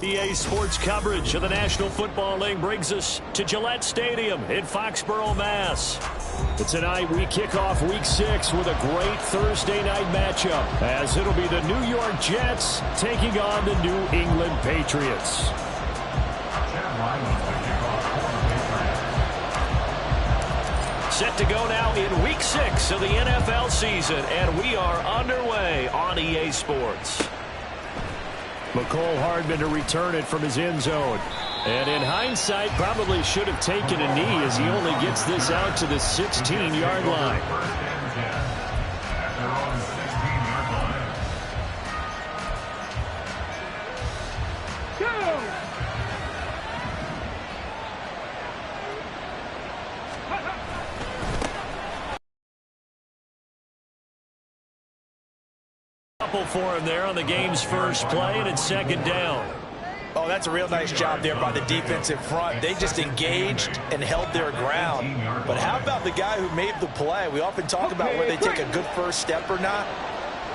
EA Sports coverage of the National Football League brings us to Gillette Stadium in Foxborough, Mass. But tonight we kick off Week 6 with a great Thursday night matchup, as it'll be the New York Jets taking on the New England Patriots. Set to go now in Week 6 of the NFL season, and we are underway on EA Sports. McCole Hardman to return it from his end zone. And in hindsight, probably should have taken a knee as he only gets this out to the 16-yard line. For him there on the game's first play, and it's second down. Oh, that's a real nice job there by the defensive front. They just engaged and held their ground. But how about the guy who made the play? We often talk about whether they take a good first step or not.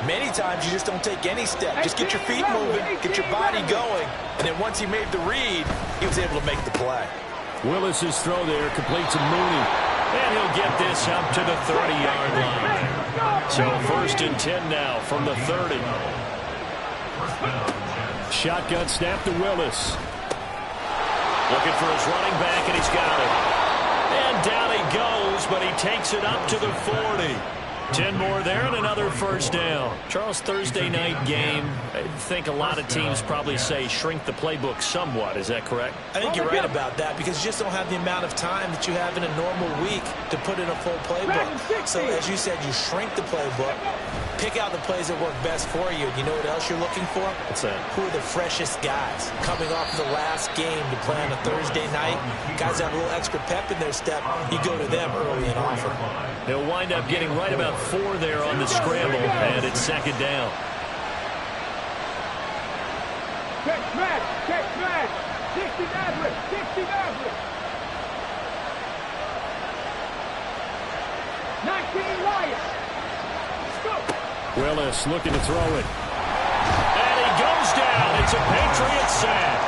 Many times you just don't take any step. Just get your feet moving, get your body going, and then once he made the read, he was able to make the play. Willis's throw there complete to Mooney. And he'll get this up to the 30-yard line. So 1st and 10 now from the 30. Shotgun snap to Willis. Looking for his running back, and he's got it. And down he goes, but he takes it up to the 40. 10 more there and another first down. Charles, Thursday night game, I think a lot of teams probably say shrink the playbook somewhat. Is that correct? I think you're right about that, because you just don't have the amount of time that you have in a normal week to put in a full playbook. So as you said, you shrink the playbook, pick out the plays that work best for you. You know what else you're looking for? What's that? Who are the freshest guys coming off the last game to play on a Thursday night? Guys have a little extra pep in their step. You go to them early and often. They'll wind up getting right about 4 there on the scramble, and it's second down. Check smash, 60 average, 60 average. 19 Lions. Willis looking to throw it. And he goes down. It's a Patriot sack.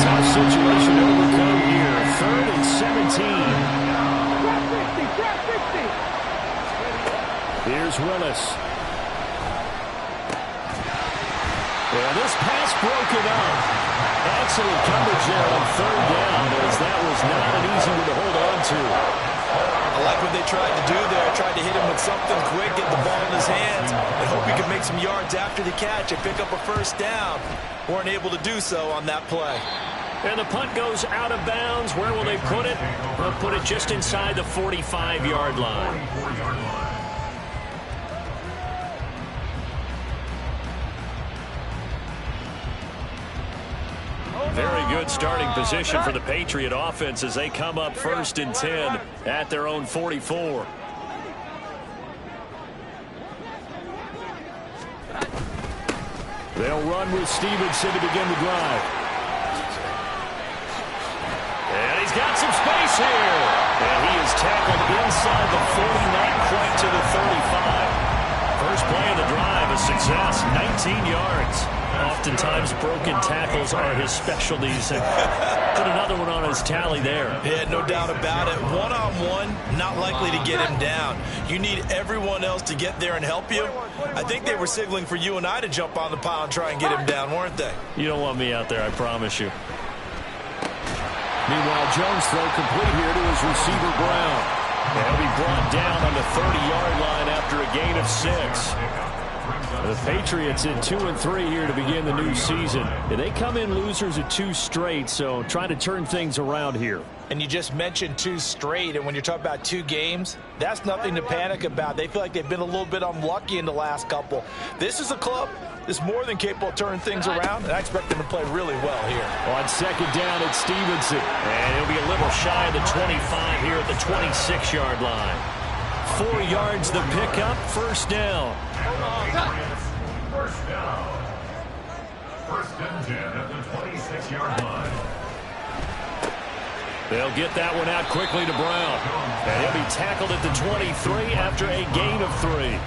Tough situation to overcome here. 3rd and 17. Here's Willis. Well, this pass broken up. Excellent coverage there on 3rd down, as that was not an easy one to hold on to. I like what they tried to do there. Tried to hit him with something quick, get the ball in his hands, and hope he could make some yards after the catch and pick up a first down. Weren't able to do so on that play. And the punt goes out of bounds. Where will they put it? They'll put it just inside the 45-yard line. Very good starting position for the Patriot offense as they come up 1st and 10 at their own 44. They'll run with Stevenson to begin the drive. And he's got some space here. And he is tackled inside the 40, not quite to the 35. First play of the drive, a success, 19 yards. Oftentimes broken tackles are his specialties. And put another one on his tally there. Yeah, no doubt about it. One-on-one, not likely to get him down. You need everyone else to get there and help you. I think they were signaling for you and I to jump on the pile and try and get him down, weren't they? You don't want me out there, I promise you. Meanwhile, Jones throw complete here to his receiver, Brown. And he'll be brought down on the 30-yard line after a gain of 6. The Patriots in 2-3 here to begin the new season. They come in losers at 2 straight, so trying to turn things around here. And you just mentioned 2 straight, and when you're talking about 2 games, that's nothing to panic about. They feel like they've been a little bit unlucky in the last couple. This is a club that's more than capable of turning things around, and I expect them to play really well here. On second down, it's Stevenson. And he'll be a little shy of the 25 here at the 26-yard line. 4 yards the pickup, first down. First down. 1st and 10 at the 26-yard line. They'll get that one out quickly to Brown. And he'll be tackled at the 23 after a gain of 3.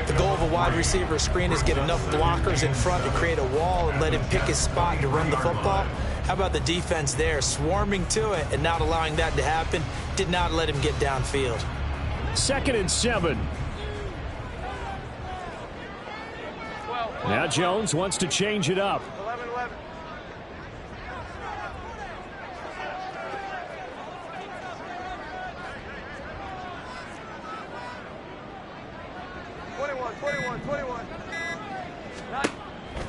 The goal of a wide receiver screen is get enough blockers in front to create a wall and let him pick his spot to run the football. How about the defense there, swarming to it and not allowing that to happen? Did not let him get downfield. 2nd and 7. Now Jones wants to change it up. 11-11.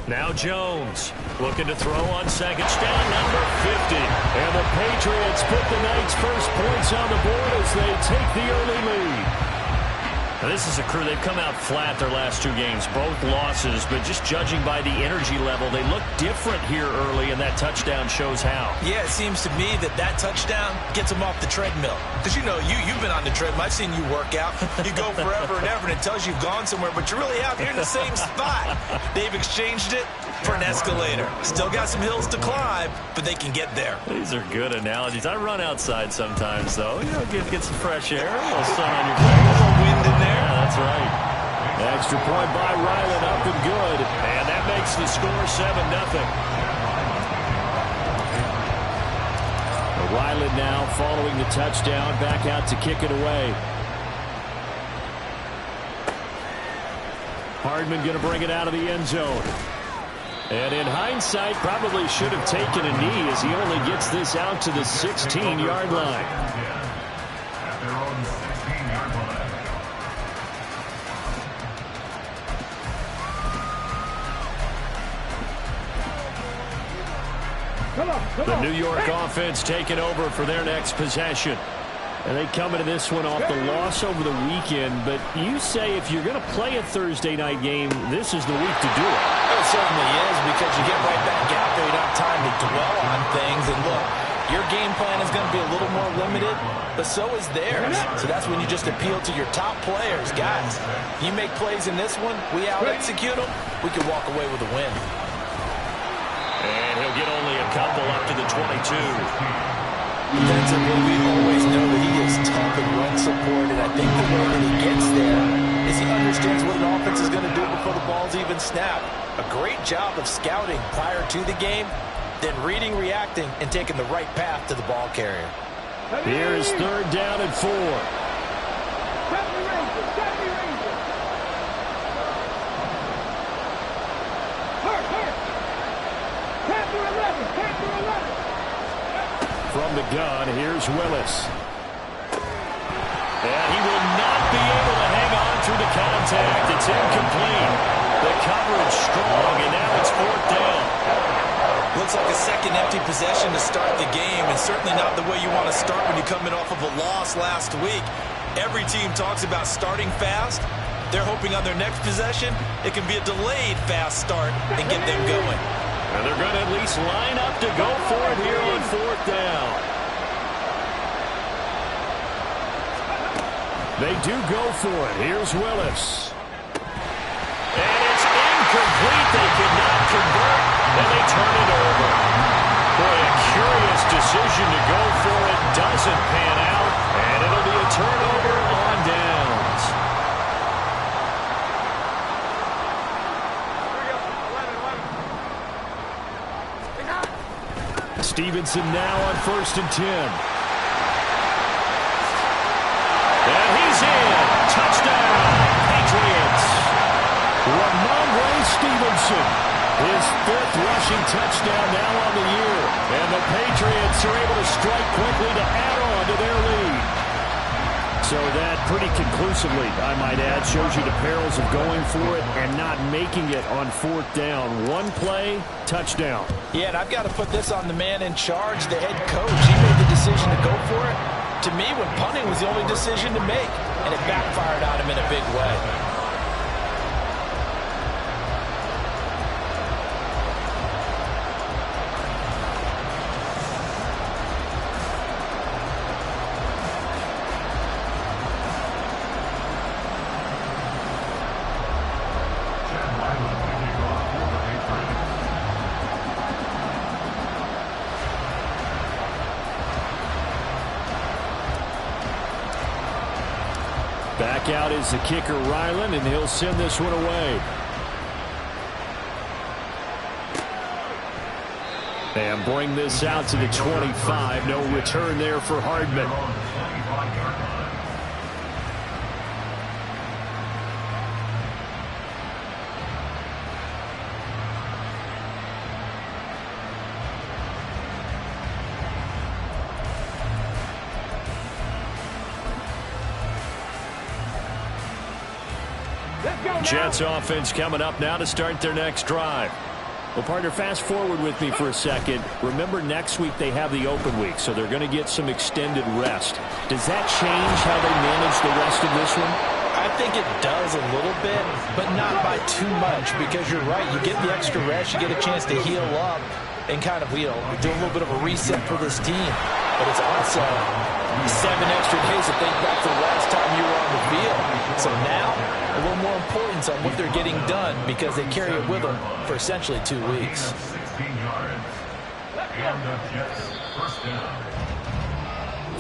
Now Jones looking to throw on 2nd down, number 50. And the Patriots put the Knights' first points on the board as they take the early lead. Now this is a crew, they've come out flat their last 2 games, both losses, but just judging by the energy level, they look different here early, and that touchdown shows how. Yeah, it seems to me that touchdown gets them off the treadmill. Because, you know, you've been on the treadmill. I've seen you work out. You go forever and ever, and it tells you you've gone somewhere, but you really have. You're in the same spot. They've exchanged it for an escalator. Still got some hills to climb, but they can get there. These are good analogies. I run outside sometimes, though. You know, get some fresh air, a little sun on your face. A little wind in there. Yeah, that's right. Extra point by Ryland, up and good. And that makes the score 7-0. Ryland now following the touchdown, back out to kick it away. Hardman going to bring it out of the end zone. And in hindsight, probably should have taken a knee as he only gets this out to the 16-yard line. At their own 16-yard line. The New York offense taking over for their next possession. And they come into this one off the loss over the weekend. But you say if you're going to play a Thursday night game, this is the week to do it. It certainly is, because you get right back out there. You don't have time to dwell on things. And look, your game plan is going to be a little more limited, but so is theirs. So that's when you just appeal to your top players. Guys, you make plays in this one, we out-execute them, we can walk away with a win. And he'll get only a couple up to the 22. Defensively, we always know that he is tough in run support, and I think the way that he gets there is he understands what an offense is going to do before the ball's even snapped. A great job of scouting prior to the game, then reading, reacting, and taking the right path to the ball carrier. Here's 3rd down and 4. From the gun, here's Willis. And he will not be able to hang on through the contact. It's incomplete. The coverage strong, and now it's 4th down. Looks like a second empty possession to start the game, and certainly not the way you want to start when you're coming off of a loss last week. Every team talks about starting fast. They're hoping on their next possession it can be a delayed fast start and get them going. And they're going to at least line up to go for it here on 4th down. They do go for it. Here's Willis. And it's incomplete. They could not convert, and they turn it over. Boy, a curious decision to go for it. Doesn't pan out, and it'll be a turnover on downs. Stevenson now on 1st and 10. And he's in. Touchdown, Patriots. Ramondre Stevenson, his 5th rushing touchdown now on the year. And the Patriots are able to strike quickly to add on to their lead. So that pretty conclusively, I might add, shows you the perils of going for it and not making it on 4th down. One play, touchdown. Yeah, and I've got to put this on the man in charge, the head coach. He made the decision to go for it. To me, when punting was the only decision to make, and it backfired on him in a big way. Back out is the kicker, Ryland, and he'll send this one away. And bring this out to the 25. No return there for Hardman. Jets offense coming up now to start their next drive. Well, partner, fast forward with me for a second. Remember, next week they have the open week, so they're going to get some extended rest. Does that change how they manage the rest of this one? I think it does a little bit, but not by too much, because you're right. You get the extra rest, you get a chance to heal up and kind of, do a little bit of a reset for this team. But it's also 7 extra days to think back to the last time you were on the field. So now, a little more importance on what they're getting done, because they carry it with them for essentially 2 weeks.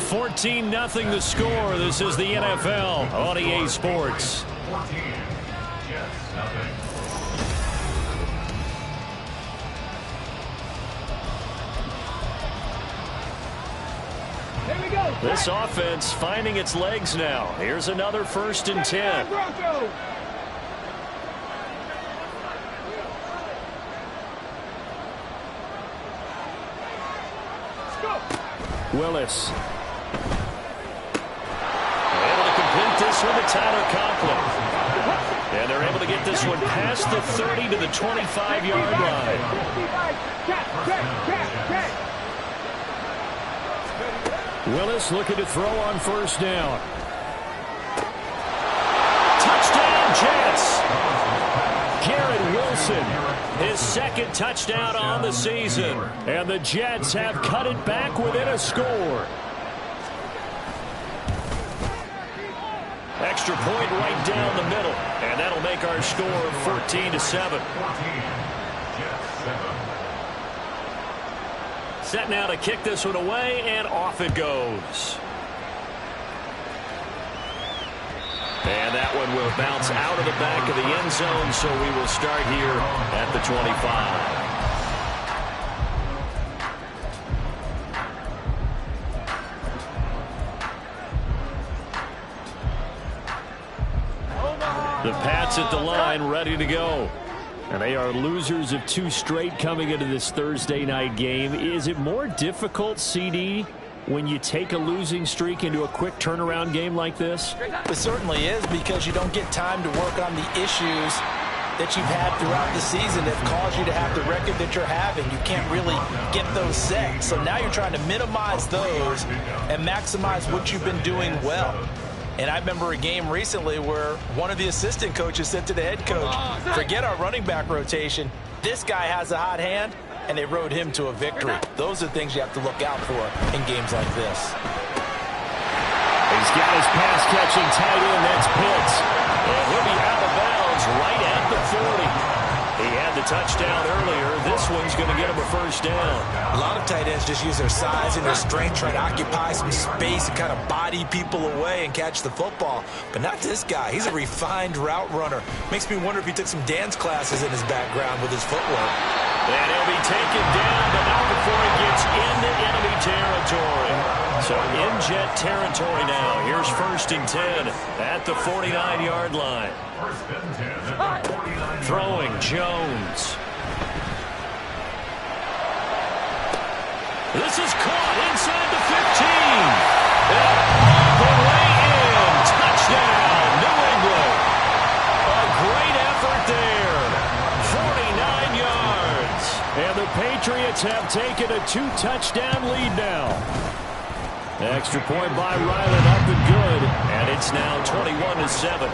14-0 the score. This is the NFL on EA Sports. 14, Jets, nothing. Here we go. This offense finding its legs now. Here's another 1st and 10. Broncos. Willis. Able to complete this one to Tyler Conklin. And they're able to get this one past the 30 to the 25-yard line. Willis looking to throw on 1st down. Touchdown, Jets. Garrett Wilson, his 2nd touchdown on the season. And the Jets have cut it back within a score. Extra point right down the middle. And that'll make our score 14-7. Set now to kick this one away, and off it goes. And that one will bounce out of the back of the end zone, so we will start here at the 25. The Pats at the line, ready to go. And they are losers of 2 straight coming into this Thursday night game. Is it more difficult, CD, when you take a losing streak into a quick turnaround game like this? It certainly is, because you don't get time to work on the issues that you've had throughout the season that caused you to have the record that you're having. You can't really get those set. So now you're trying to minimize those and maximize what you've been doing well. And I remember a game recently where one of the assistant coaches said to the head coach, forget our running back rotation. This guy has a hot hand, and they rode him to a victory. Those are things you have to look out for in games like this. He's got his pass-catching tight end. That's Pitts. And he'll be out of bounds right at the 40. He had the touchdown earlier. This one's going to get him a 1st down. A lot of tight ends just use their size and their strength, try to occupy some space and kind of body people away and catch the football. But not this guy. He's a refined route runner. Makes me wonder if he took some dance classes in his background with his footwork. And he'll be taken down, but not before he gets into enemy territory. So in Jet territory now. Here's 1st and 10 at the 49-yard line. 1st and 10 at the 49. Throwing Jones. This is caught inside the 15. And all the way in. Touchdown, New England. A great effort there. 49 yards. And the Patriots have taken a 2-touchdown lead now. Extra point by Ryland, up and good. And it's now 21-7.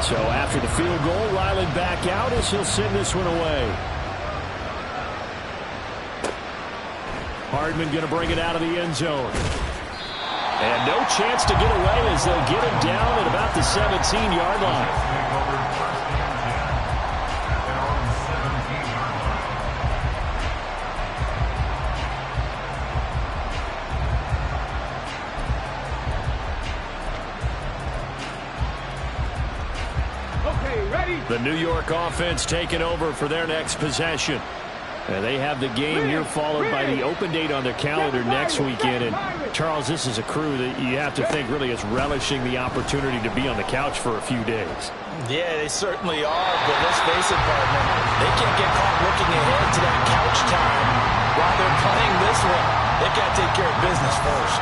So after the field goal, Ryland back out as he'll send this one away. Hardman going to bring it out of the end zone. And no chance to get away as they'll get him down at about the 17-yard line. The New York offense taking over for their next possession. And they have the game here followed by the open date on their calendar next weekend. And, Charles, this is a crew that you have to think really is relishing the opportunity to be on the couch for a few days. Yeah, they certainly are, but let's face it, partner, they can't get caught looking ahead to that couch time while they're playing this one. They got to take care of business first.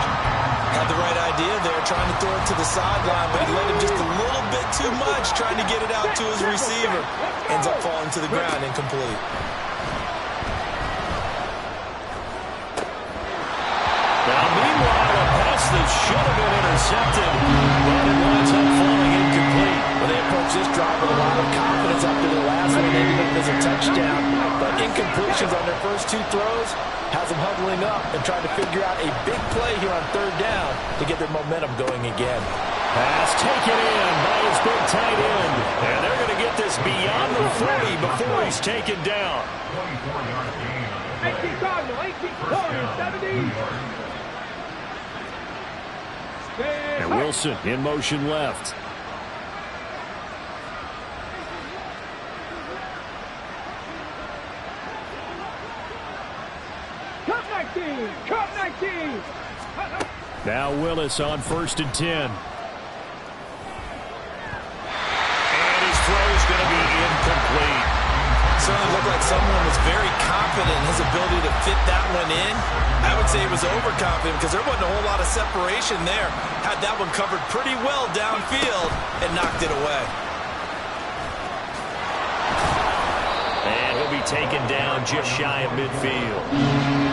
Had the right idea there, trying to throw it to the sideline, but he let him just a little bit too much, trying to get it out to his receiver. Ends up falling to the ground, incomplete. Now, meanwhile, a pass that should have been intercepted, but it winds up falling incomplete. Well, they approach this drive with a lot of confidence after the last one. They ended up as a touchdown, but incompletions on their first two throws has them huddling up and trying to figure out a big play here on third down to get their momentum going again. Pass taken in by his big tight end. And they're going to get this beyond the 40 before he's taken down. 24-yard gain. 18 Cardinal, 18 Cardinal, 70. And Wilson in motion left. Cut 19, cut 19. Now Willis on 1st and 10. And his throw is going to be incomplete. Certainly looked like someone was very confident in his ability to fit that one in. I would say he was overconfident because there wasn't a whole lot of separation there. Had that one covered pretty well downfield and knocked it away. And he'll be taken down just shy of midfield.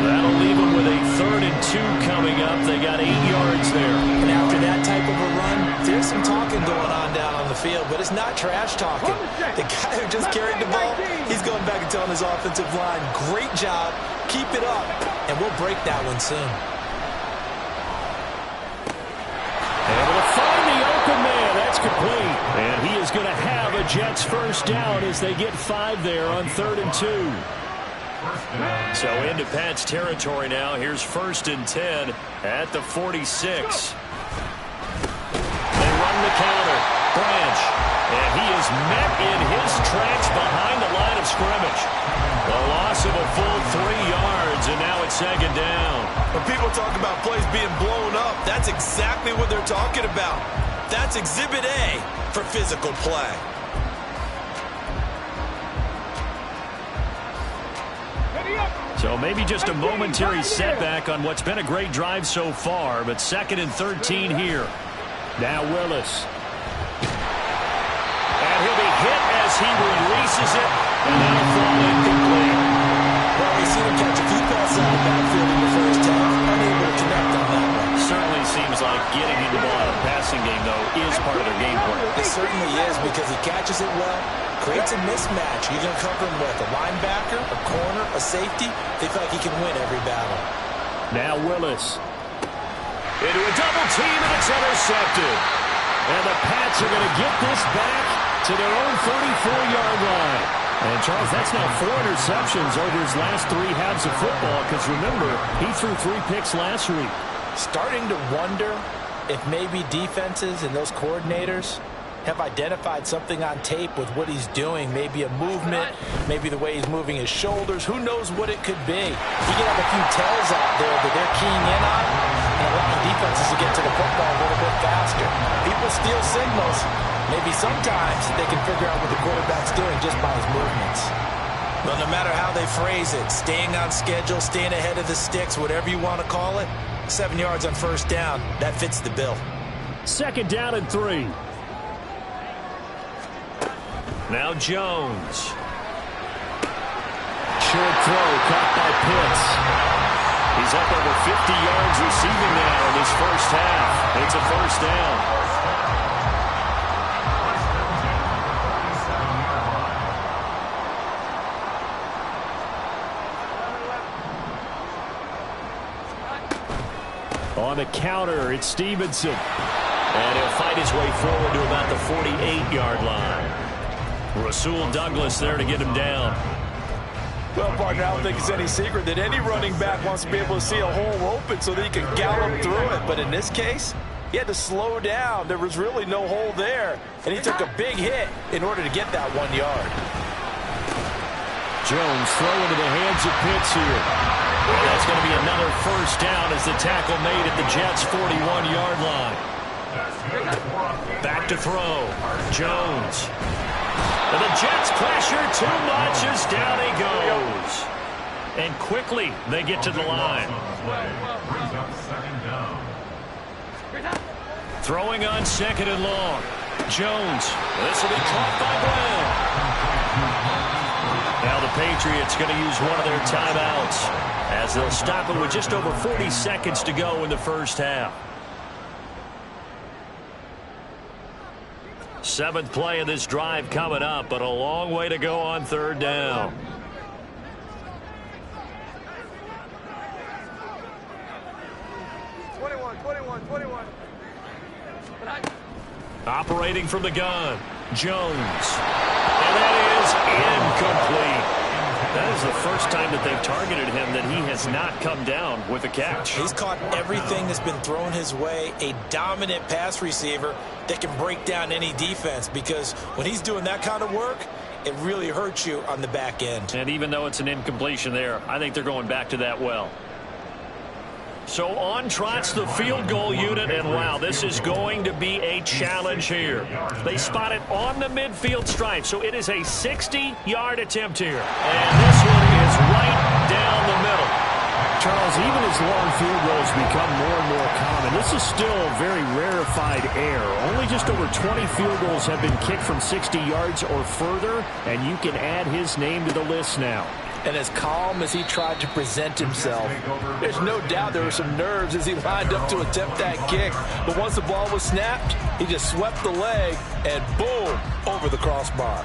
That'll leave him with a 3rd and 2 coming up. They got 8 yards there. And after that type of a run, there's some talking going on down on the field, but it's not trash talking. The guy who just carried the ball, he's going back and telling his offensive line, great job, keep it up, and we'll break that one soon. Able to find the open man. That's complete. And he is going to have a Jets first down as they get 5 there on 3rd and 2. So into Pat's territory now. Here's 1st and 10 at the 46. They run the counter. Branch. And he is met in his tracks behind the line of scrimmage. The loss of a full 3 yards, and now it's 2nd down. When people talk about plays being blown up, that's exactly what they're talking about. That's Exhibit A for physical play. So maybe just a momentary setback on what's been a great drive so far, but 2nd and 13 here. Now Willis. And he'll be hit as he releases it, and that'll fall incomplete. Well, we've seen him catch a few passes out of the backfield in the first half, unable to connect on that one. Certainly seems like getting him the ball in a passing game, though, is part of their game plan. It certainly is because he catches it well, creates a mismatch. You're going to cover him with a linebacker, a corner, a safety. They feel like he can win every battle. Now Willis. Into a double team, and it's intercepted. And the Pats are going to get this back to their own 34-yard line. And, Charles, that's now 4 interceptions over his last 3 halves of football because, remember, he threw 3 picks last week. Starting to wonder if maybe defenses and those coordinators have identified something on tape with what he's doing. Maybe a movement, maybe the way he's moving his shoulders. Who knows what it could be? He could have a few tells out there that they're keying in on and allowing defenses to get to the football a little bit faster. People steal signals. Maybe sometimes they can figure out what the quarterback's doing just by his movements. But no matter how they phrase it, staying on schedule, staying ahead of the sticks, whatever you want to call it, 7 yards on 1st down, that fits the bill. 2nd down and 3. Now Jones. Short throw caught by Pitts. He's up over 50 yards receiving now in this first half. It's a 1st down. On the counter, it's Stevenson. And he'll fight his way forward to about the 48-yard line. Rasul Douglas there to get him down. Well, partner, I don't think it's any secret that any running back wants to be able to see a hole open so that he can gallop through it. But in this case, He had to slow down. There was really no hole there, and he took a big hit in order to get that 1 yard. Jones throw into the hands of Pitts here. And that's going to be another first down as the tackle made at the Jets' 41-yard line. Back to throw. Jones. And the Jets pressure too much as down he goes. And quickly they get to the line. Throwing on 2nd and long. Jones. This will be caught by Brown. Now the Patriots going to use one of their timeouts as they'll stop it with just over 40 seconds to go in the first half. 7th play of this drive coming up, but a long way to go on 3rd down. Operating from the gun, Jones. And that is incomplete. That is the first time that they've targeted him that he has not come down with a catch. He's caught everything that's been thrown his way. A dominant pass receiver that can break down any defense, because when he's doing that kind of work, it really hurts you on the back end. And even though it's an incompletion there, I think they're going back to that well. So on trots the field goal unit, and wow, this is going to be a challenge here. They spot it on the midfield stripe, so it is a 60-yard attempt here. And this one is right down the middle. Charles, even as long field goals become more and more common, this is still a very rarefied air. Only just over 20 field goals have been kicked from 60 yards or further, and you can add his name to the list now. And as calm as he tried to present himself, there's no doubt there were some nerves as he lined up to attempt that kick. But once the ball was snapped, he just swept the leg and boom, over the crossbar.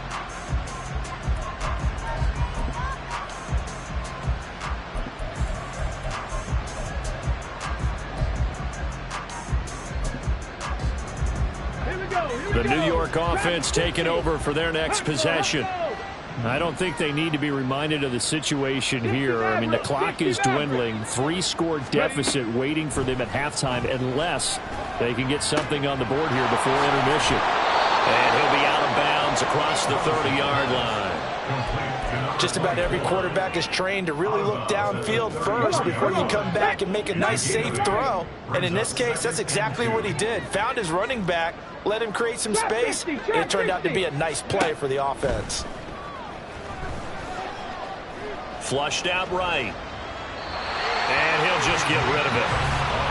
The New York offense taking over for their next possession. I don't think they need to be reminded of the situation here. I mean, the clock is dwindling. 3-score deficit waiting for them at halftime unless they can get something on the board here before intermission. And he'll be out of bounds across the 30-yard line. Just about every quarterback is trained to really look downfield first before you come back and make a nice, safe throw. And in this case, that's exactly what he did. Found his running back, let him create some space, and it turned out to be a nice play for the offense. Flushed out right. And he'll just get rid of it.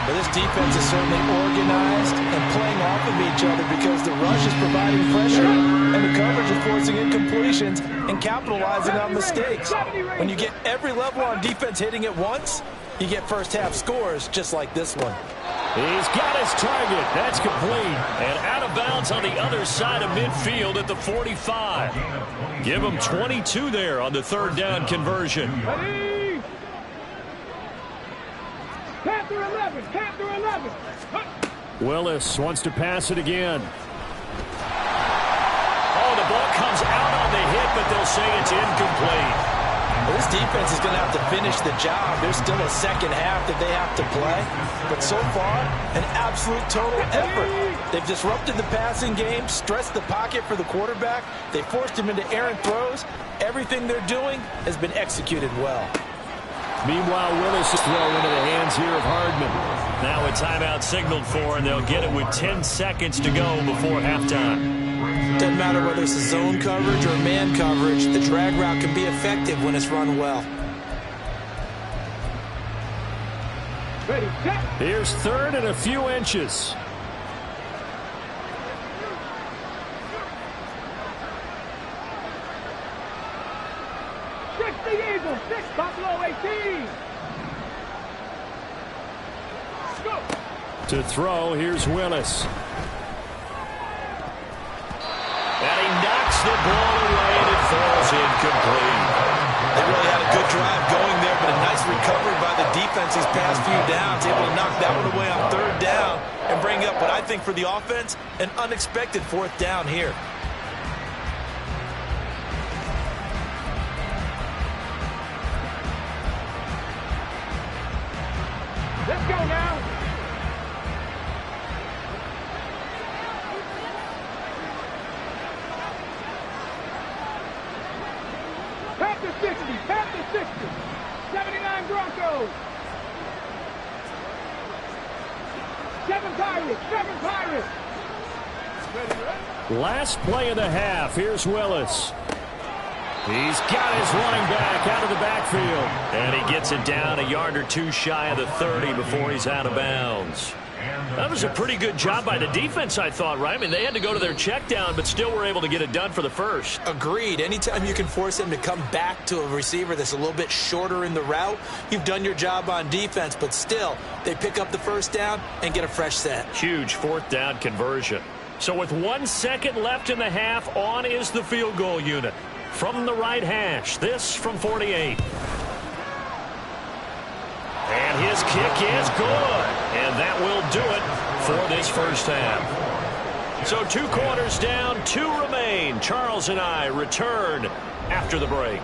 But this defense is certainly organized and playing off of each other because the rush is providing pressure and the coverage is forcing incompletions and capitalizing on mistakes. When you get every level on defense hitting at once, you get first-half scores just like this one. He's got his target. That's complete. And out of bounds on the other side of midfield at the 45. Give him 22 there on the 3rd down conversion. Ready? Panther 11, Panther 11. Willis wants to pass it again. Oh, the ball comes out on the hit, but they'll say it's incomplete. Well, this defense is going to have to finish the job. There's still a second half that they have to play. But so far, an absolute total effort. They've disrupted the passing game, stressed the pocket for the quarterback. They forced him into errant throws. Everything they're doing has been executed well. Meanwhile, Willis is thrown into the hands here of Hardman. Now a timeout signaled for, and they'll get it with 10 seconds to go before halftime. Doesn't matter whether it's a zone coverage or man coverage, the drag route can be effective when it's run well. Ready, set. Here's 3rd and a few inches. Six the Eagles, 6 Buffalo 18. Go. To throw, here's Willis. And he knocks the ball away, and it falls incomplete. They really had a good drive going there, but a nice recovery by the defense these past few downs. Able to knock that one away on 3rd down and bring up what I think for the offense, an unexpected 4th down here. Let's go now. Seven Pirates. Last play of the half. Here's Willis. He's got his running back out of the backfield. And he gets it down a yard or two shy of the 30 before he's out of bounds. That was a pretty good job by the defense, I thought, right? I mean, they had to go to their check down, but still were able to get it done for the first. Agreed. Anytime you can force him to come back to a receiver that's a little bit shorter in the route, you've done your job on defense, but still, they pick up the first down and get a fresh set. Huge fourth down conversion. So with 1 second left in the half, on is the field goal unit. From the right hash, this from 48. And his kick is good. And that will do it for this first half. So 2 quarters down, 2 remain. Charles and I return after the break.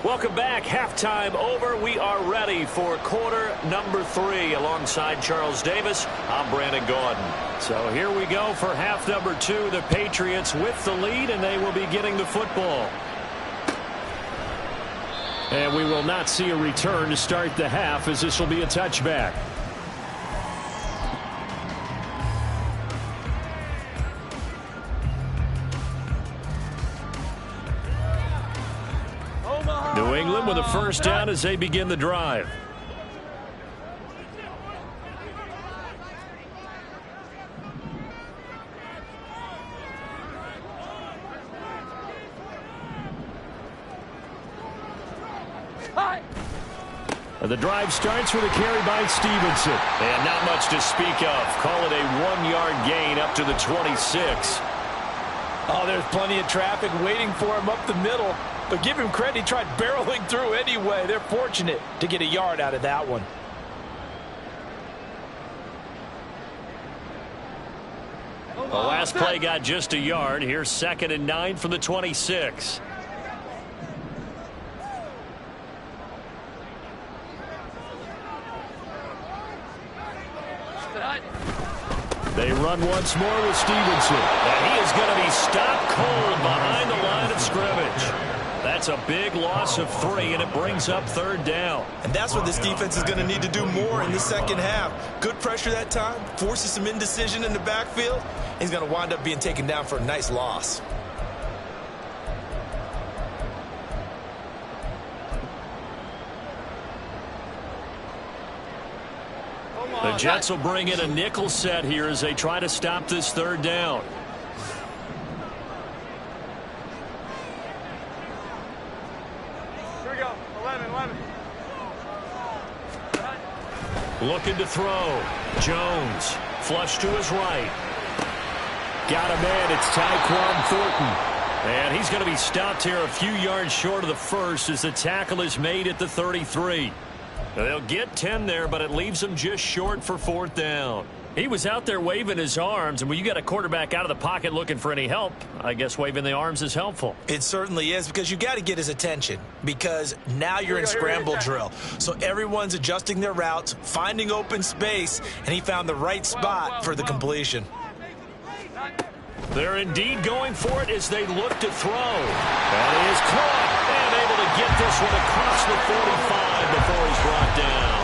Welcome back. Halftime over. We are ready for quarter number 3. Alongside Charles Davis, I'm Brandon Gaudin. So here we go for half number 2. The Patriots with the lead, and they will be getting the football. And we will not see a return to start the half, as this will be a touchback. New England with a first down as they begin the drive. The drive starts with a carry by Stevenson. And not much to speak of. Call it a 1-yard gain up to the 26. Oh, there's plenty of traffic waiting for him up the middle. But give him credit, he tried barreling through anyway. They're fortunate to get a yard out of that one. The last play got just a yard. Here's 2nd and 9 from the 26. They run once more with Stevenson. And he is going to be stopped cold behind the line of scrimmage. That's a big loss of 3, and it brings up 3rd down. And that's what this defense is going to need to do more in the second half. Good pressure that time, forces some indecision in the backfield. He's going to wind up being taken down for a nice loss. The Jets will bring in a nickel set here as they try to stop this 3rd down. Here we go. 11. Looking to throw. Jones. Flush to his right. Got a man. It's Tyquan Thornton. And he's going to be stopped here a few yards short of the first as the tackle is made at the 33. They'll get 10 there, but it leaves them just short for 4th down. He was out there waving his arms, and when you got a quarterback out of the pocket looking for any help, I guess waving the arms is helpful. It certainly is, because you got to get his attention, because now you're in scramble drill. So everyone's adjusting their routes, finding open space, and he found the right spot for the completion. They're indeed going for it as they look to throw. That is caught, and able to get this one across the 45 before he's brought down.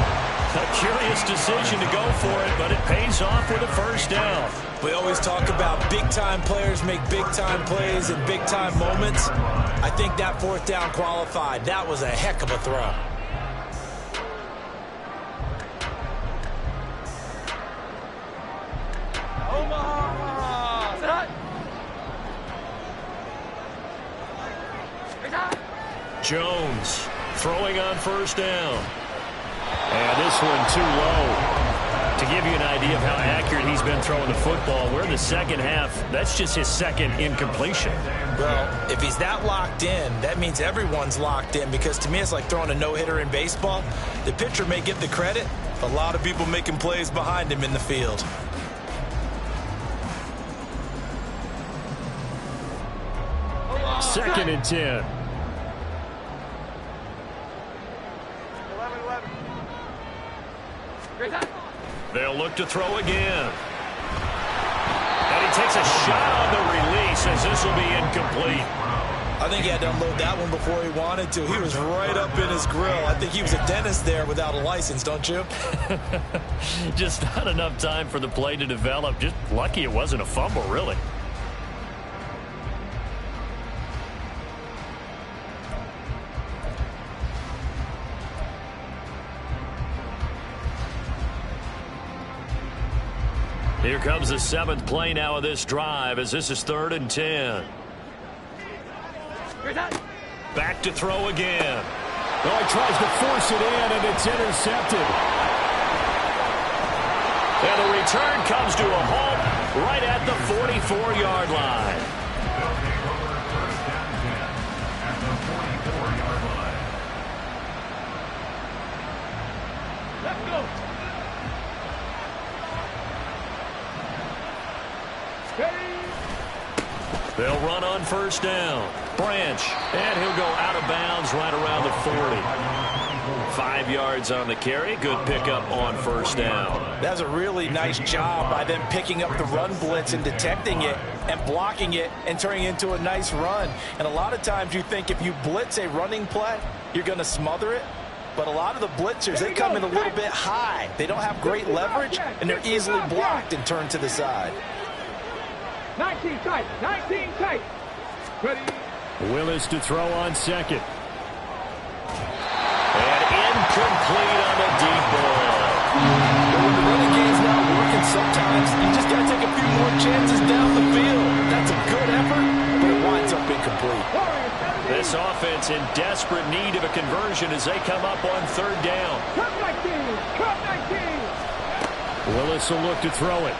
A curious decision to go for it, but it pays off with a first down. We always talk about big-time players make big-time plays in big-time moments. I think that 4th down qualified. That was a heck of a throw. Jones throwing on first down. And this one too low. To give you an idea of how accurate he's been throwing the football, we're in the second half. That's just his 2nd incompletion. Well, if he's that locked in, that means everyone's locked in, because to me it's like throwing a no-hitter in baseball. The pitcher may get the credit, a lot of people making plays behind him in the field. Second and 10. 11. They'll look to throw again. takes a shot on the release as this will be incomplete. I think he had to unload that one before he wanted to. He was right up in his grill. I think he was a dentist there without a license, don't you? Just not enough time for the play to develop. Just lucky it wasn't a fumble, really. Here comes the 7th play now of this drive as this is 3rd and 10. Back to throw again. Oh, he tries to force it in, and it's intercepted. And the return comes to a halt right at the 44-yard line. Let's go. They'll run on 1st down. Branch, and he'll go out of bounds right around the 40. 5 yards on the carry. Good pickup on 1st down. That's a really nice job by them picking up the run blitz and detecting it and blocking it and turning it into a nice run. And a lot of times you think if you blitz a running play, you're going to smother it. But a lot of the blitzers, they come in a little bit high. They don't have great leverage, and they're easily blocked and turned to the side. 19 tight. 19 tight. Ready. Willis to throw on 2nd. And incomplete on the deep ball. When the running game's not working, sometimes you just got to take a few more chances down the field. That's a good effort, but it winds up incomplete. This offense in desperate need of a conversion as they come up on 3rd down. Cut 19. Cut 19. Willis will look to throw it.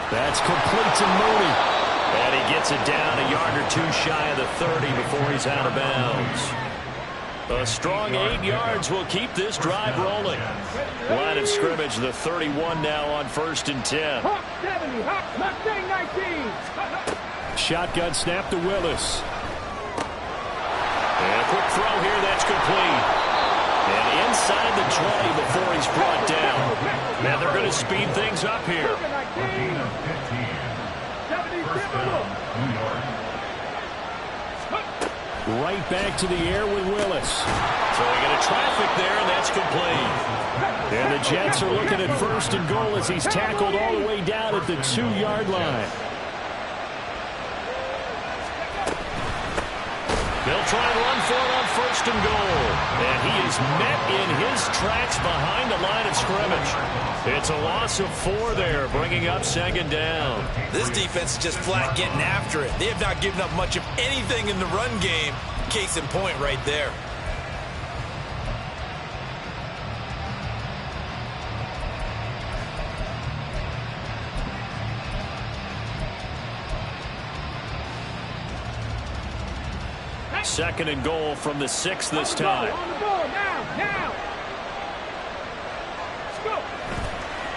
That's complete to Mooney. And he gets it down a yard or 2 shy of the 30 before he's out of bounds. A strong 8 yards will keep this drive rolling. Line of scrimmage, the 31 now on 1st and 10. Hawk 70. Hawk Mustang 19. Shotgun snap to Willis. And a quick throw here that's complete. And inside the 20 before he's brought down. Now they're going to speed things up here. 77. Right back to the air with Willis. Throwing into traffic there, and that's complete. And the Jets are looking at 1st and goal as he's tackled all the way down at the 2-yard line. They'll try and run for it on 1st and goal. And he is met in his tracks behind the line of scrimmage. It's a loss of 4 there, bringing up 2nd down. This defense is just flat getting after it. They have not given up much of anything in the run game. Case in point right there. Second and goal from the 6 this time. On the ball now. Let's go.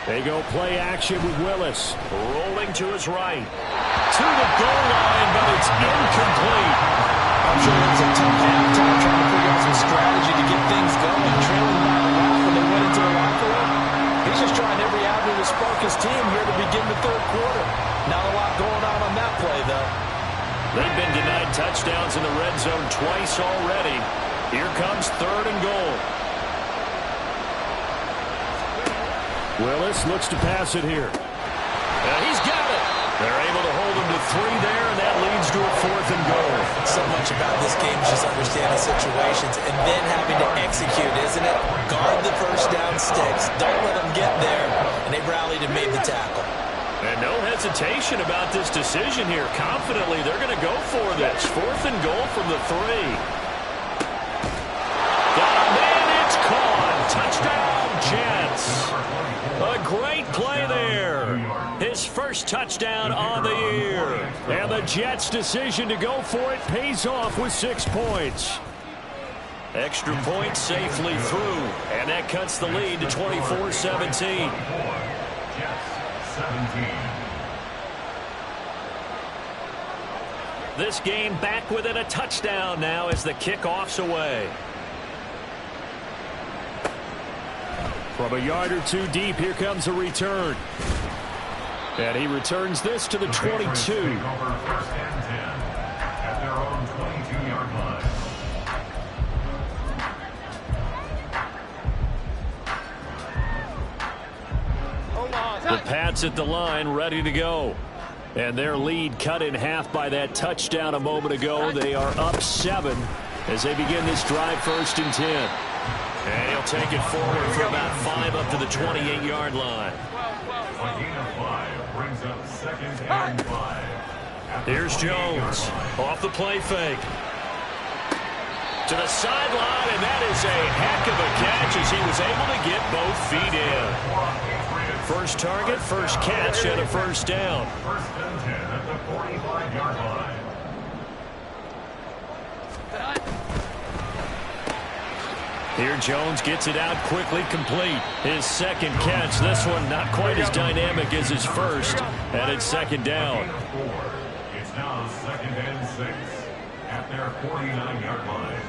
They go play action with Willis. Rolling to his right. To the goal line, but it's incomplete. I'm sure it was a tough halftime trying to figure out some strategy to get things going. Trailing by a lot when they went into the locker room. He's just trying every avenue to spark his team here to begin the 3rd quarter. Not a lot going on that play, though. They've been denied touchdowns in the red zone twice already. Here comes 3rd and goal. Willis looks to pass it here. He's got it. They're able to hold him to 3 there, and that leads to a 4th and goal. So much about this game is just understanding situations and then having to execute, isn't it? Guard the 1st down sticks. Don't let them get there. And they rallied and made the tackle. And no hesitation about this decision here. Confidently, they're going to go for this. 4th and goal from the 3. Got a man, it's caught. Touchdown, Jets. A great play there. His first touchdown on the year. And the Jets' decision to go for it pays off with 6 points. Extra point safely through. And that cuts the lead to 24-17. This game back within a touchdown now as the kickoff's away. From a yard or 2 deep, here comes a return. And he returns this to the 22. Over 1st and 10 at their own 22-yard line. The Pats at the line, ready to go. And their lead cut in half by that touchdown a moment ago. They are up 7 as they begin this drive, 1st and 10. And he'll take it forward for about 5 up to the 28-yard line. A gain of 5 brings up 2nd and 5. Here's Jones off the play fake. To the sideline, and that is a heck of a catch as he was able to get both feet in. First target, first catch, and a first down. 1st and 10 at the 45-yard line. Here Jones gets it out quickly, complete. His second catch. This one not quite as dynamic as his first, and it's 2nd down. It's now 2nd and 6 at their 49-yard line.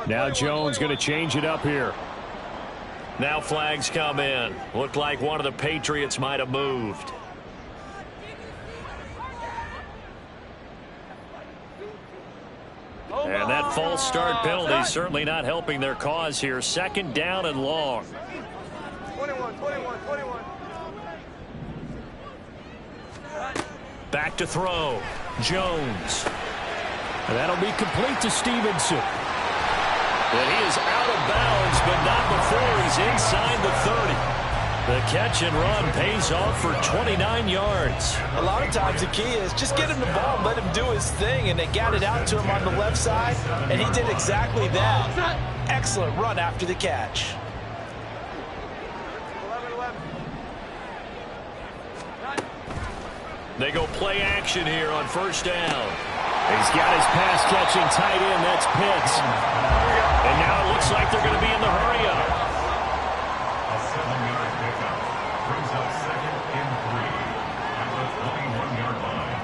Now Jones going to change it up here. Now flags come in. Looked like one of the Patriots might have moved. And that false start penalty certainly not helping their cause here. 2nd down and long. 21. Back to throw. Jones. And that'll be complete to Stevenson. And he is out of bounds, but not before he's inside the 30. The catch and run pays off for 29 yards. A lot of times the key is just get him the ball and let him do his thing, and they got it out to him on the left side, and he did exactly that. Excellent run after the catch. 11. They go play action here on 1st down. He's got his pass catching tight end. That's Pitts. And now it looks like they're going to be in the hurry up. A 7-yard pickup brings up 2nd and 3 at the 21-yard line.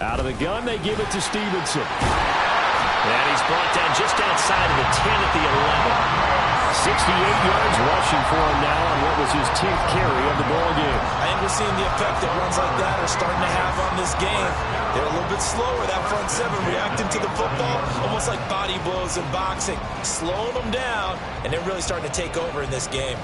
Out of the gun, they give it to Stevenson. And he's brought down just outside of the 10 at the 11. 68 yards rushing for him now on what was his 10th carry of the ball game. I think we're seeing the effect that runs like that are starting to have on this game. They're a little bit slower, that front 7, reacting to the football, almost like body blows in boxing, slowing them down, and they're really starting to take over in this game.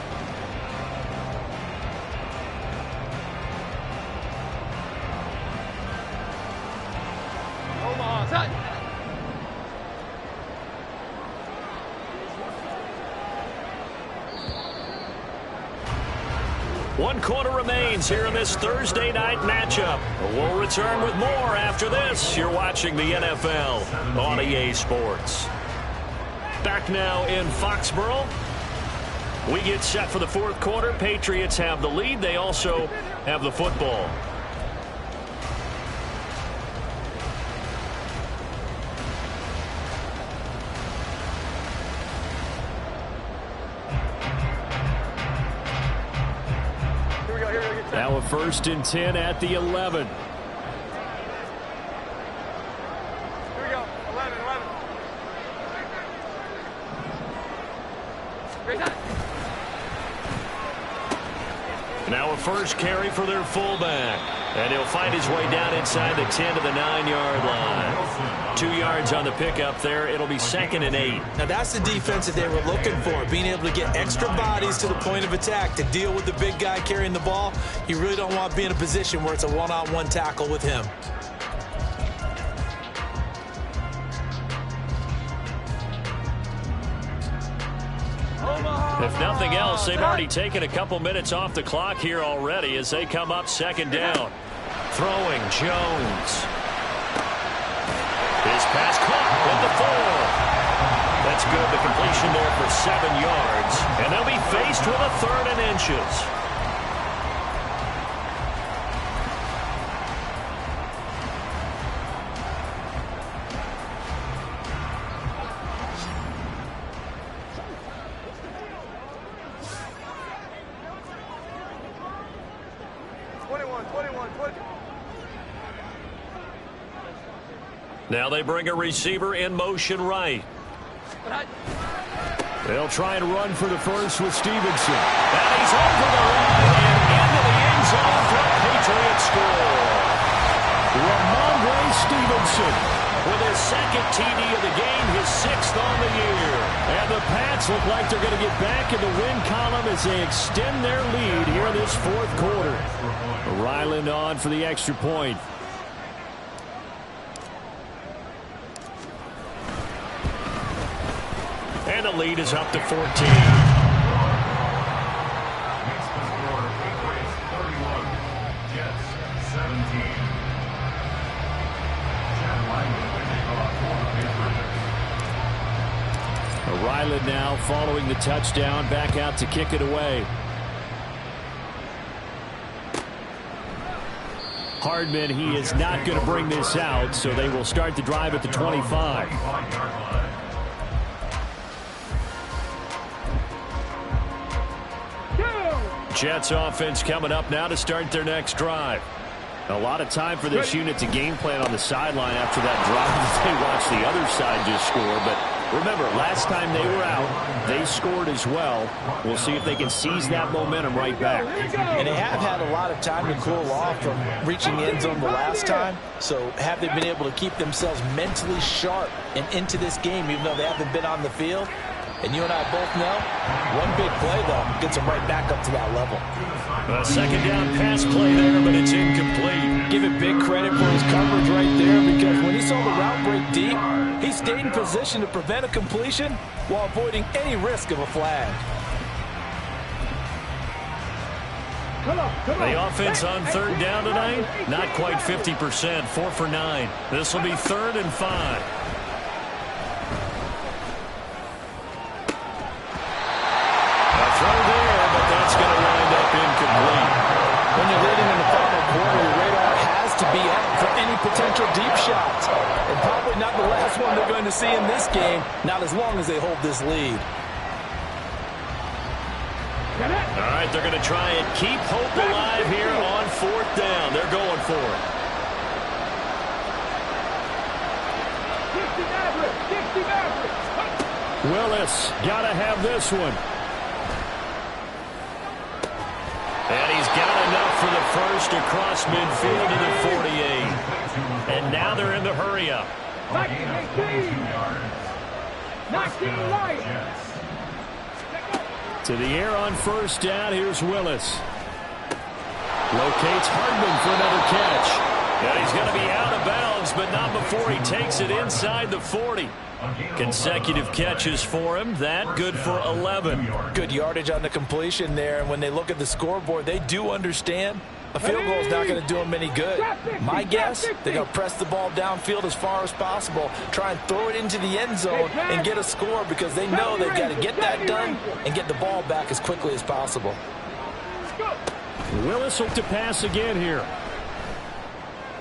One quarter remains here in this Thursday night matchup. We'll return with more after this. You're watching the NFL on EA Sports. Back now in Foxborough. We get set for the 4th quarter. Patriots have the lead. They also have the football. Now a 1st and 10 at the 11. Here we go. 11. Great time. Now a first carry for their fullback. And he'll find his way down inside the 10 to the 9-yard line. 2 yards on the pickup there. It'll be 2nd and 8. Now that's the defense that they were looking for, being able to get extra bodies to the point of attack to deal with the big guy carrying the ball. You really don't want to be in a position where it's a one-on-one tackle with him. If nothing else, they've already taken a couple minutes off the clock here already as they come up 2nd down. Throwing Jones. His pass caught at the 4. That's good. The completion there for 7 yards. And they'll be faced with a 3rd and inches. Now they bring a receiver in motion right. They'll try and run for the first with Stevenson. And he's over the line and into the end zone for a Patriot score. Ramondre Stevenson with his second TD of the game, his 6th on the year. And the Pats look like they're going to get back in the win column as they extend their lead here in this 4th quarter. Ryland on for the extra point. And the lead is up to 14. Makes the score Patriots 31, Jets 17. Chad Lyman will take off for the Patriots. Ryland now following the touchdown, back out to kick it away. Hardman, he is not going to bring this out, so they will start the drive at the 25. Jets offense coming up now to start their next drive. A lot of time for this unit to game plan on the sideline after that drive that they watched the other side just score. But remember, last time they were out, they scored as well. We'll see if they can seize that momentum right back. And they have had a lot of time to cool off from reaching the end zone the last time. So have they been able to keep themselves mentally sharp and into this game even though they haven't been on the field? And you and I both know, one big play, though, gets them right back up to that level. A second down pass play there, but it's incomplete. Give it big credit for his coverage right there, because when he saw the route break deep, he stayed in position to prevent a completion while avoiding any risk of a flag. The offense on 3rd down tonight, not quite 50%, 4 for 9. This will be 3rd and 5. Throw there, but that's going to wind up incomplete. When you're leading in the final quarter, your radar has to be out for any potential deep shots. And probably not the last one they're going to see in this game, not as long as they hold this lead. All right, they're going to try and keep hope alive here on 4th down. They're going for it. 60 Mavericks. Willis, got to have this one. And he's got enough for the first across midfield to the 48. And now they're in the hurry-up. 19 Lions. To the air on 1st down. Here's Willis. Locates Hardman for another catch. And he's going to be out of bounds, but not before he takes it inside the 40. Consecutive catches for him. That good for 11. Good yardage on the completion there. And when they look at the scoreboard, they do understand a field goal is not going to do them any good. My guess, they're going to press the ball downfield as far as possible, try and throw it into the end zone and get a score, because they know they've got to get that done and get the ball back as quickly as possible. Willis look to pass again here.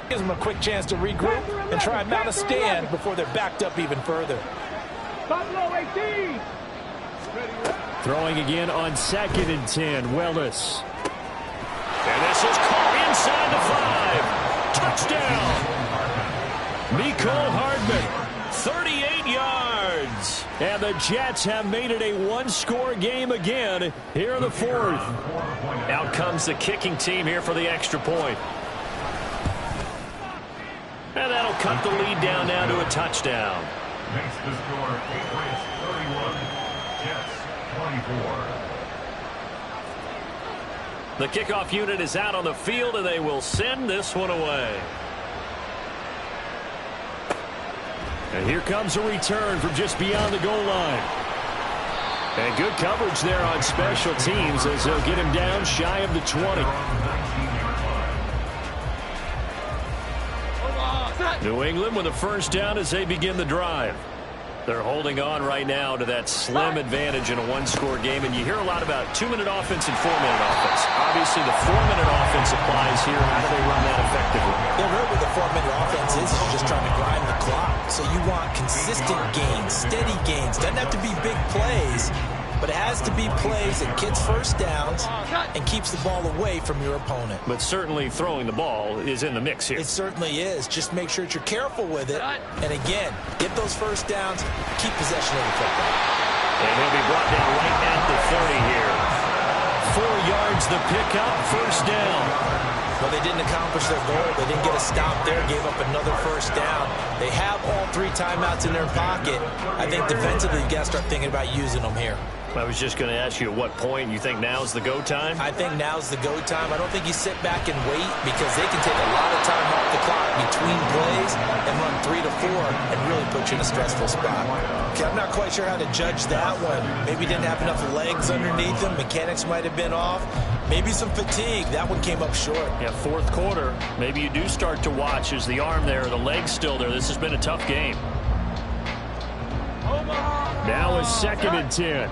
Gives them a quick chance to regroup and try and mount a stand before they're backed up even further. Throwing again on 2nd and 10. Willis. And this is caught inside the 5. Touchdown. Mecole Hardman, 38 yards. And the Jets have made it a one-score game again here in the 4th. Out comes the kicking team here for the extra point. And that'll cut the lead down now to a touchdown. Makes the score Patriots 31, Jets 24. The kickoff unit is out on the field, and they will send this one away. And here comes a return from just beyond the goal line. And good coverage there on special teams as they'll get him down shy of the 20. New England with a first down as they begin the drive. They're holding on right now to that slim advantage in a one-score game, and you hear a lot about 2-minute offense and 4-minute offense. Obviously, the 4-minute offense applies here. How do they run that effectively? Yeah, really what the 4-minute offense is you're just trying to grind the clock. So you want consistent gains, steady gains. Doesn't have to be big plays, but it has to be plays that gets first downs and keeps the ball away from your opponent. But certainly throwing the ball is in the mix here. It certainly is. Just make sure that you're careful with it. And again, get those first downs, keep possession of the football. And he'll be brought down right at the 30 here. 4 yards the pickup, first down. Well, they didn't accomplish their goal. They didn't get a stop there, gave up another first down. They have all 3 timeouts in their pocket. I think defensively, you got to start thinking about using them here. I was just going to ask you at what point you think now's the go time? I think now's the go time. I don't think you sit back and wait because they can take a lot of time off the clock between plays and run 3 to 4 and really put you in a stressful spot. Okay, I'm not quite sure how to judge that one. Maybe didn't have enough legs underneath him. Mechanics might have been off. Maybe some fatigue. That one came up short. Yeah, 4th quarter. Maybe you do start to watch. Is the arm there, the leg's still there? This has been a tough game. Now a 2nd and 10.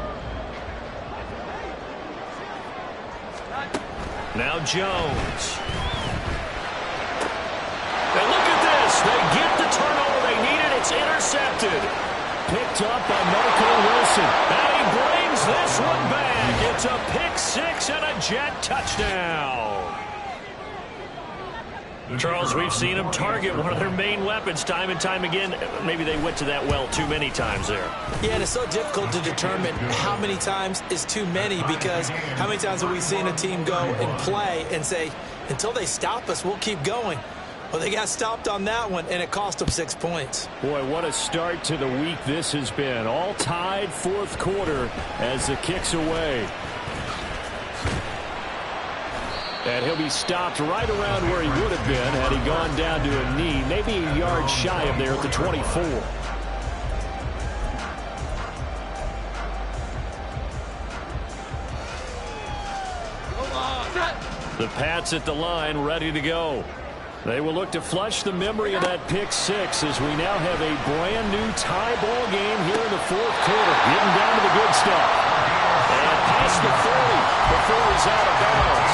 Now Jones. And look at this. They get the turnover they needed. It's intercepted. Picked up by Marco Wilson. And he brings this one back. It's a pick 6 and a Jet touchdown. Charles, we've seen them target one of their main weapons time and time again. Maybe they went to that well too many times there. Yeah, and it's so difficult to determine how many times is too many because how many times have we seen a team go and play and say, until they stop us, we'll keep going. Well, they got stopped on that one, and it cost them 6 points. Boy, what a start to the week this has been. All tied 4th quarter as the kick's away. And he'll be stopped right around where he would have been had he gone down to a knee, maybe a yard shy of there at the 24. The Pats at the line, ready to go. They will look to flush the memory of that pick 6 as we now have a brand new tie ball game here in the 4th quarter. Getting down to the good stuff. And past the 40 before he's out of bounds.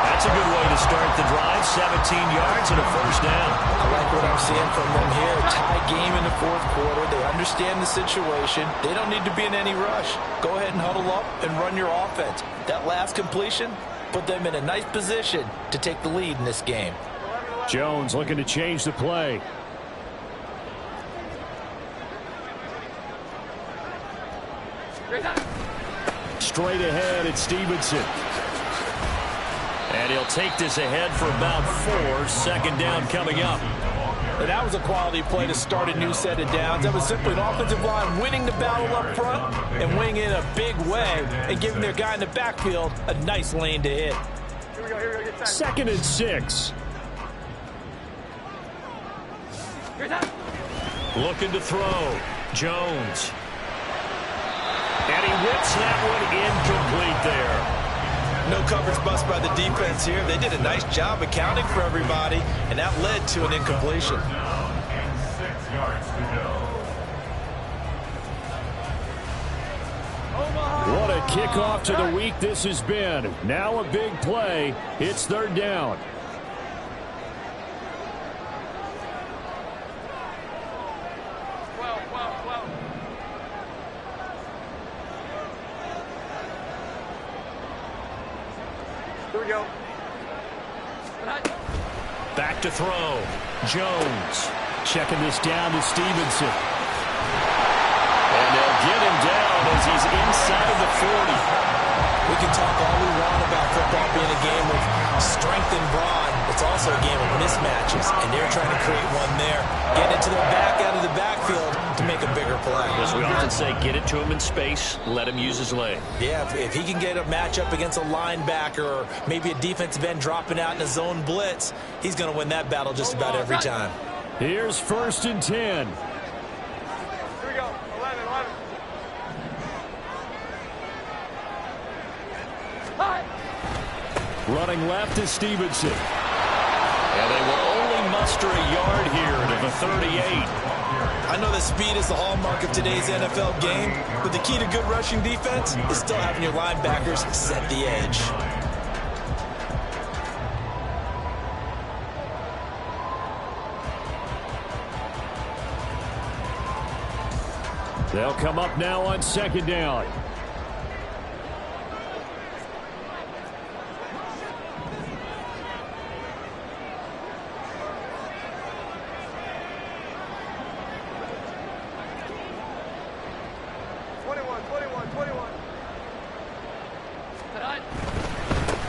That's a good way to start the drive. 17 yards and a first down. I like what I'm seeing from them here. Tie game in the 4th quarter. They understand the situation. They don't need to be in any rush. Go ahead and huddle up and run your offense. That last completion put them in a nice position to take the lead in this game. Jones looking to change the play. Straight ahead, it's Stevenson. And he'll take this ahead for about 4. 2nd down coming up. And that was a quality play to start a new set of downs. That was simply an offensive line winning the battle up front and winning it in a big way and giving their guy in the backfield a nice lane to hit. 2nd and 6. Looking to throw. Jones. And he whips that one incomplete there. No coverage bust by the defense here. They did a nice job accounting for everybody, and that led to an incompletion. And 6 yards to go. What a kickoff to the week this has been. Now a big play. It's 3rd down. Here we go. Back to throw. Jones. Checking this down to Stevenson. And they'll get him down as he's inside the 40. We can talk all we want about football being a game of strength and brawn. It's also a game of mismatches, and they're trying to create one there. Get it to the back out of the backfield to make a bigger play. As we often say, get it to him in space, let him use his leg. Yeah, if he can get a matchup against a linebacker or maybe a defensive end dropping out in a zone blitz, he's going to win that battle just about every time. Here's 1st and 10. Here we go. 11. Hi. Running left is Stevenson. And they will only muster a yard here to the 38. I know that speed is the hallmark of today's NFL game, but the key to good rushing defense is still having your linebackers set the edge. They'll come up now on 2nd down.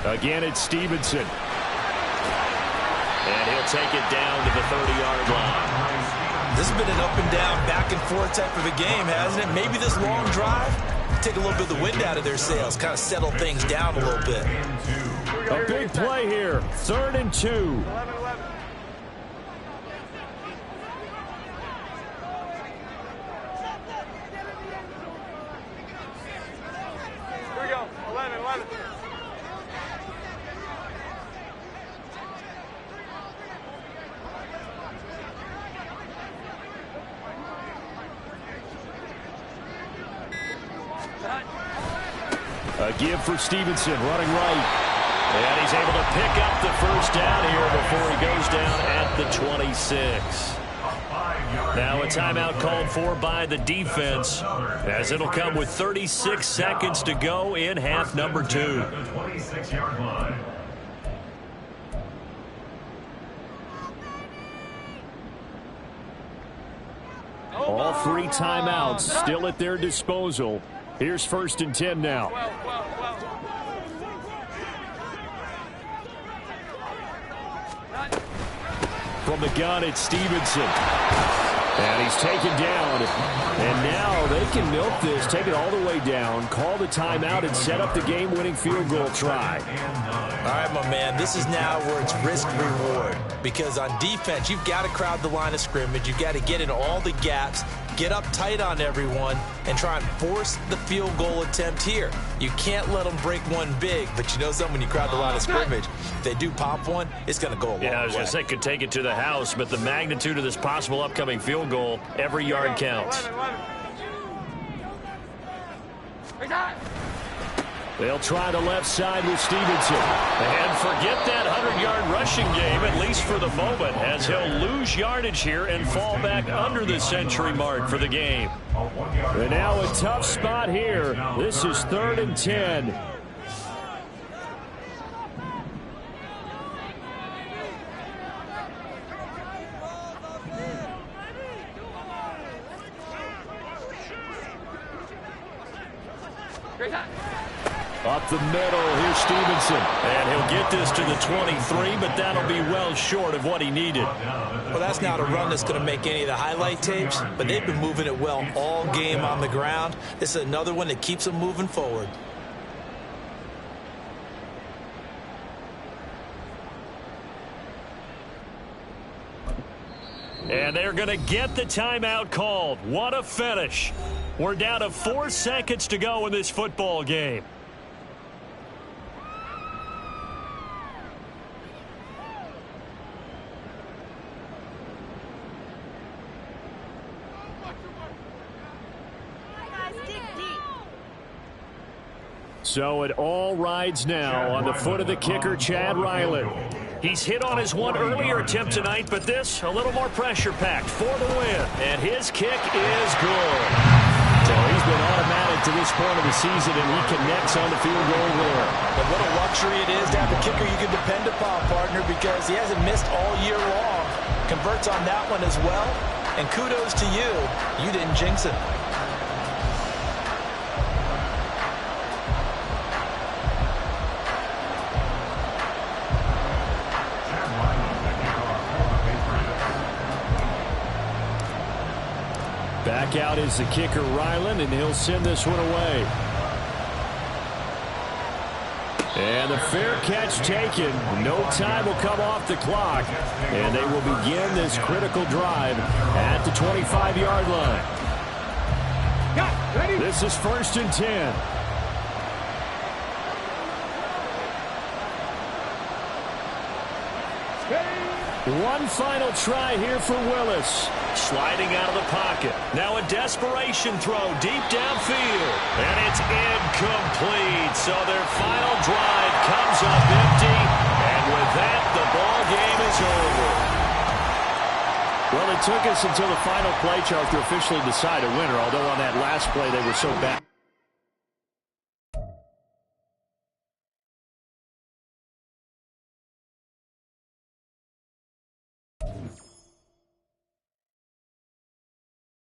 Again, it's Stevenson. And he'll take it down to the 30-yard line. This has been an up and down, back and forth type of a game, hasn't it? Maybe this long drive, take a little bit of the wind out of their sails, kind of settle things down a little bit. A big play here, 3rd and 2. 11. Here we go, 11. A give for Stevenson, running right. And he's able to pick up the first down here before he goes down at the 26. Now a timeout called for by the defense, as it'll come with 36 seconds to go in half number 2. The 26-yard line. All 3 timeouts still at their disposal. Here's 1st and 10 now. From the gun, it's Stevenson. And he's taken down. And now they can milk this, take it all the way down, call the timeout, and set up the game-winning field goal try. All right, my man, this is now where it's risk-reward. Because on defense, you've got to crowd the line of scrimmage. You've got to get in all the gaps, get up tight on everyone, and try and force the field goal attempt here. You can't let them break one big, but you know something, when you crowd the line of scrimmage, if they do pop one, it's going to go a long way. Yeah, I was going to say, could take it to the house, but the magnitude of this possible upcoming field goal, every yard counts. 11. They'll try the left side with Stevenson. And forget that 100-yard rushing game, at least for the moment, as he'll lose yardage here and fall back under the century mark for the game. And now a tough spot here. This is 3rd and 10. Up the middle, here's Stevenson. And he'll get this to the 23, but that'll be well short of what he needed. Well, that's not a run that's going to make any of the highlight tapes, but they've been moving it well all game on the ground. This is another one that keeps them moving forward. And they're going to get the timeout called. What a finish. We're down to 4 seconds to go in this football game. So it all rides now on the foot of the kicker, Chad Ryland. He's hit on his one earlier attempt tonight, but this a little more pressure-packed for the win. And his kick is good. So he's been automatic to this point of the season, and he connects on the field goal there. And what a luxury it is to have a kicker you can depend upon, partner, because he hasn't missed all year long. Converts on that one as well. And kudos to you. You didn't jinx it. Back out is the kicker, Ryland, and he'll send this one away. And the fair catch taken. No time will come off the clock. And they will begin this critical drive at the 25-yard line. This is 1st and 10. One final try here for Willis. Sliding out of the pocket. Now a desperation throw deep downfield. And it's incomplete. So their final drive comes up empty. And with that, the ball game is over. Well, it took us until the final play chart to officially decide a winner, although on that last play they were so bad.